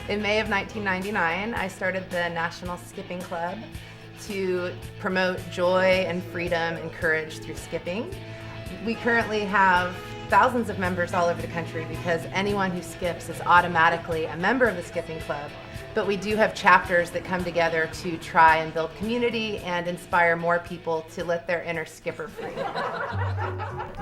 In May of 1999, I started the National Skipping Club to promote joy and freedom and courage through skipping. We currently have thousands of members all over the country because anyone who skips is automatically a member of the skipping club. But we do have chapters that come together to try and build community and inspire more people to let their inner skipper free.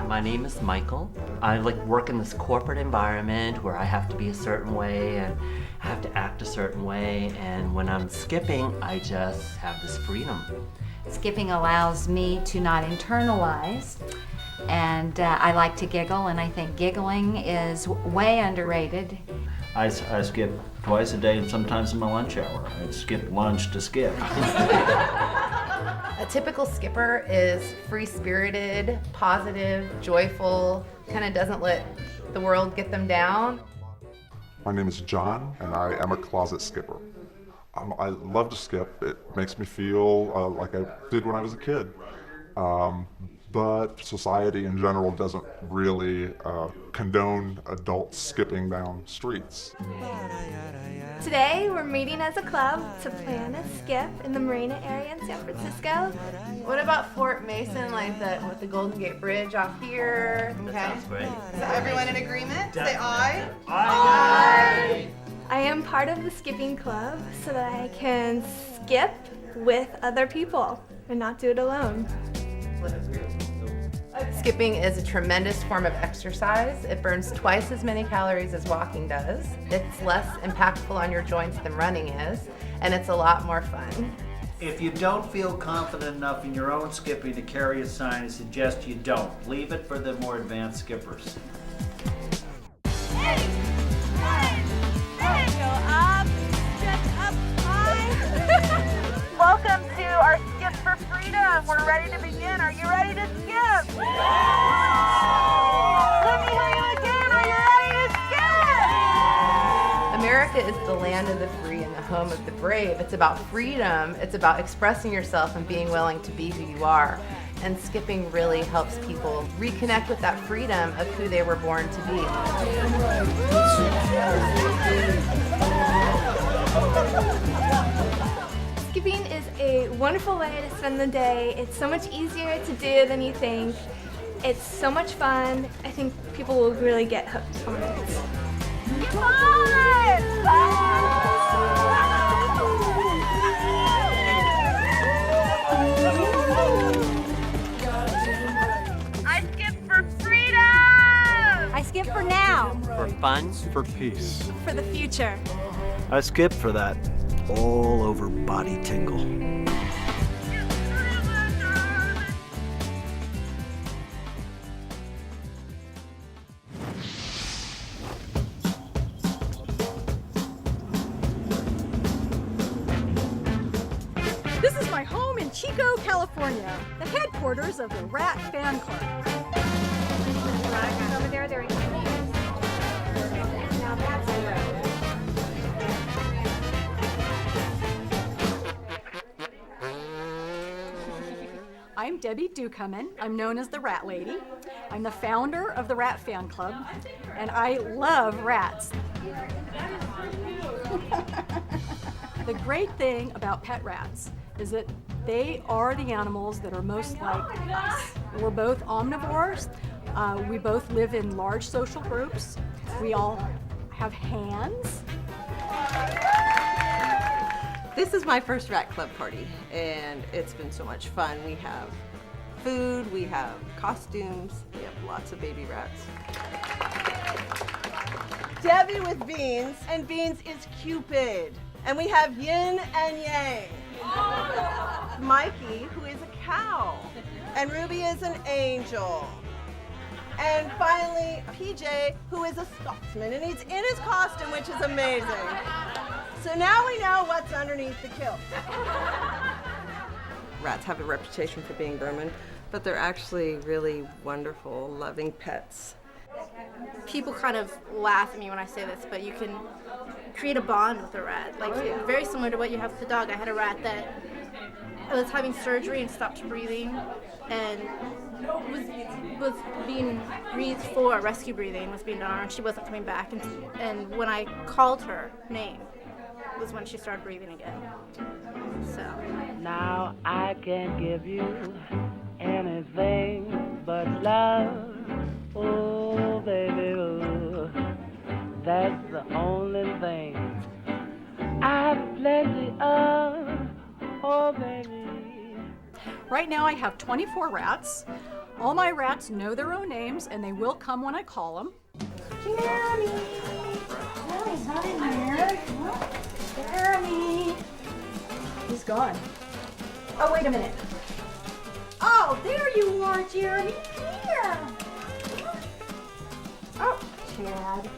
My name is Michael. I work in this corporate environment where I have to be a certain way and I have to act a certain way, and when I'm skipping, I just have this freedom. Skipping allows me to not internalize, and I like to giggle, and I think giggling is way underrated. I skip twice a day and sometimes in my lunch hour. I skip lunch to skip. A typical skipper is free-spirited, positive, joyful, kind of doesn't let the world get them down. My name is Jeanne, and I am a closet skipper. I love to skip. It makes me feel like I did when I was a kid. But society in general doesn't really condone adults skipping down streets. Today we're meeting as a club to plan a skip in the Marina area in San Francisco. What about Fort Mason, with the Golden Gate Bridge off here? Okay. That sounds great. Is everyone in agreement? Say aye. I am part of the skipping club so that I can skip with other people and not do it alone. Skipping is a tremendous form of exercise. It burns twice as many calories as walking does. It's less impactful on your joints than running is, and it's a lot more fun. If you don't feel confident enough in your own skipping to carry a sign, I suggest you don't. Leave it for the more advanced skippers. Welcome to our Skip for Freedom. We're ready to begin. Are you ready to skip? Let me hear you again. Are you ready to skip? America is the land of the free and the home of the brave. It's about freedom. It's about expressing yourself and being willing to be who you are. And skipping really helps people reconnect with that freedom of who they were born to be. Skipping is a wonderful way to spend the day. It's so much easier to do than you think. It's so much fun. I think people will really get hooked on it. Come on! I skip for freedom! I skip for now. For fun, For peace. For the future. I skip for that all over body tingle. This is my home in Chico, California, the headquarters of the Rat Fan Club. Over there, they're confused. Now that's the road. I'm Debbie Ducommun. I'm known as the Rat Lady. I'm the founder of the Rat Fan Club, and I love rats. The great thing about pet rats is that they are the animals that are most like us. We're both omnivores. We both live in large social groups. We all have hands. This is my first rat club party, and it's been so much fun. We have food, we have costumes, we have lots of baby rats. Debbie with Beans, and Beans is Cupid. And we have Yin and Yang. Mikey, who is a cow. And Ruby is an angel. And finally, PJ, who is a Scotsman, and he's in his costume, which is amazing. So now we know what's underneath the kilt. Rats have a reputation for being vermin, but they're actually really wonderful, loving pets. People kind of laugh at me when I say this, but you can create a bond with a rat. Very similar to what you have with the dog. I had a rat that was having surgery and stopped breathing and was being breathed for, rescue breathing was being done on her, and she wasn't coming back. And when I called her name, was when she started breathing again. So. Now I can give you anything but love. Oh, baby, oh, that's the only thing I've plenty of. Oh, baby. Right now I have 24 rats. All my rats know their own names and they will come when I call them. Jeremy! Jeremy's not in here. Jeremy! He's gone. Oh, wait a minute. Oh, there you are, Jeremy. Come here. Oh, Chad.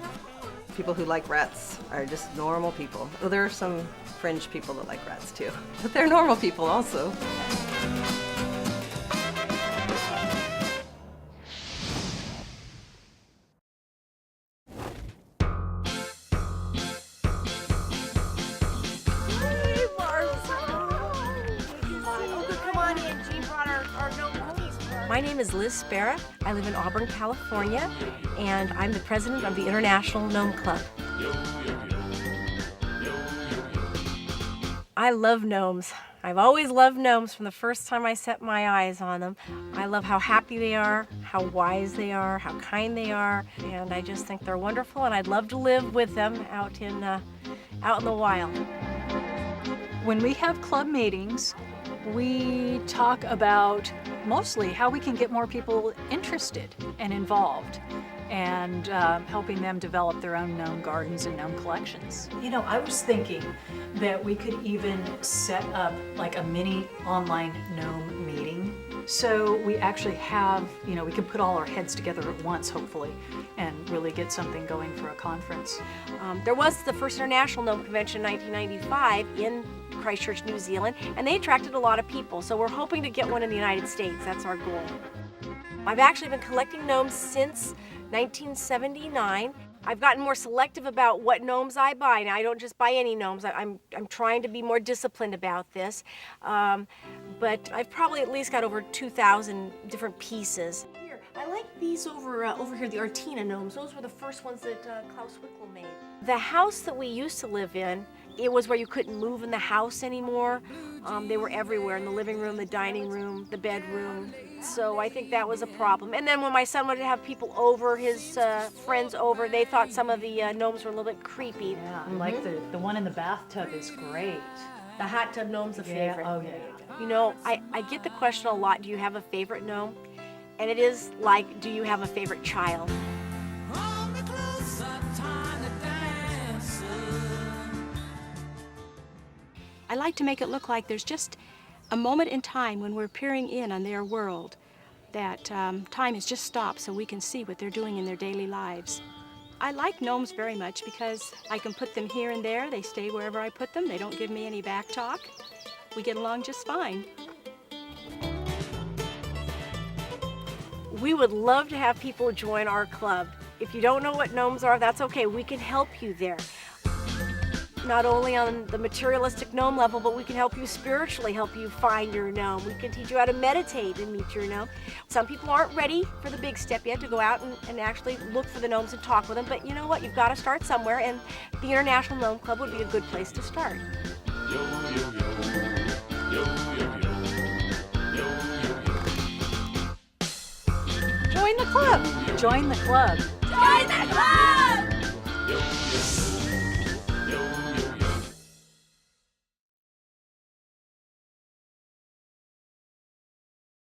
People who like rats are just normal people. Well, there are some fringe people that like rats too, but they're normal people also. My name is Liz Spera. I live in Auburn, California, and I'm the president of the International Gnome Club. I love gnomes. I've always loved gnomes from the first time I set my eyes on them. I love how happy they are, how wise they are, how kind they are, and I just think they're wonderful, and I'd love to live with them out in the wild. When we have club meetings, we talk about mostly how we can get more people interested and involved and helping them develop their own gnome gardens and gnome collections. You know, I was thinking that we could even set up like a mini online gnome meeting. So we actually have, you know, we can put all our heads together at once, hopefully, and really get something going for a conference. There was the first International Gnome Convention in 1995 in Christchurch, New Zealand, and they attracted a lot of people. So we're hoping to get one in the United States. That's our goal. I've actually been collecting gnomes since 1979. I've gotten more selective about what gnomes I buy. Now, I don't just buy any gnomes. I'm trying to be more disciplined about this. But I've probably at least got over 2,000 different pieces. Here, I like these over here, the Artina gnomes. Those were the first ones that Klaus Wickel made. The house that we used to live in, it was where you couldn't move in the house anymore. They were everywhere, in the living room, the dining room, the bedroom. So I think that was a problem. And then when my son wanted to have people over, his friends over, they thought some of the gnomes were a little bit creepy. Yeah, I like the one in the bathtub is great. The hot tub gnome's a favorite. Oh, yeah. You know, I get the question a lot, do you have a favorite gnome? And it is like, do you have a favorite child? I like to make it look like there's just a moment in time when we're peering in on their world, that time has just stopped so we can see what they're doing in their daily lives. I like gnomes very much because I can put them here and there. They stay wherever I put them. They don't give me any back talk. We get along just fine. We would love to have people join our club. If you don't know what gnomes are, that's okay. We can help you there. Not only on the materialistic gnome level, but we can help you spiritually, help you find your gnome. We can teach you how to meditate and meet your gnome. Some people aren't ready for the big step yet to go out and actually look for the gnomes and talk with them, but you know what? You've got to start somewhere, and the International Gnome Club would be a good place to start. Join the club! Join the club! Join the club!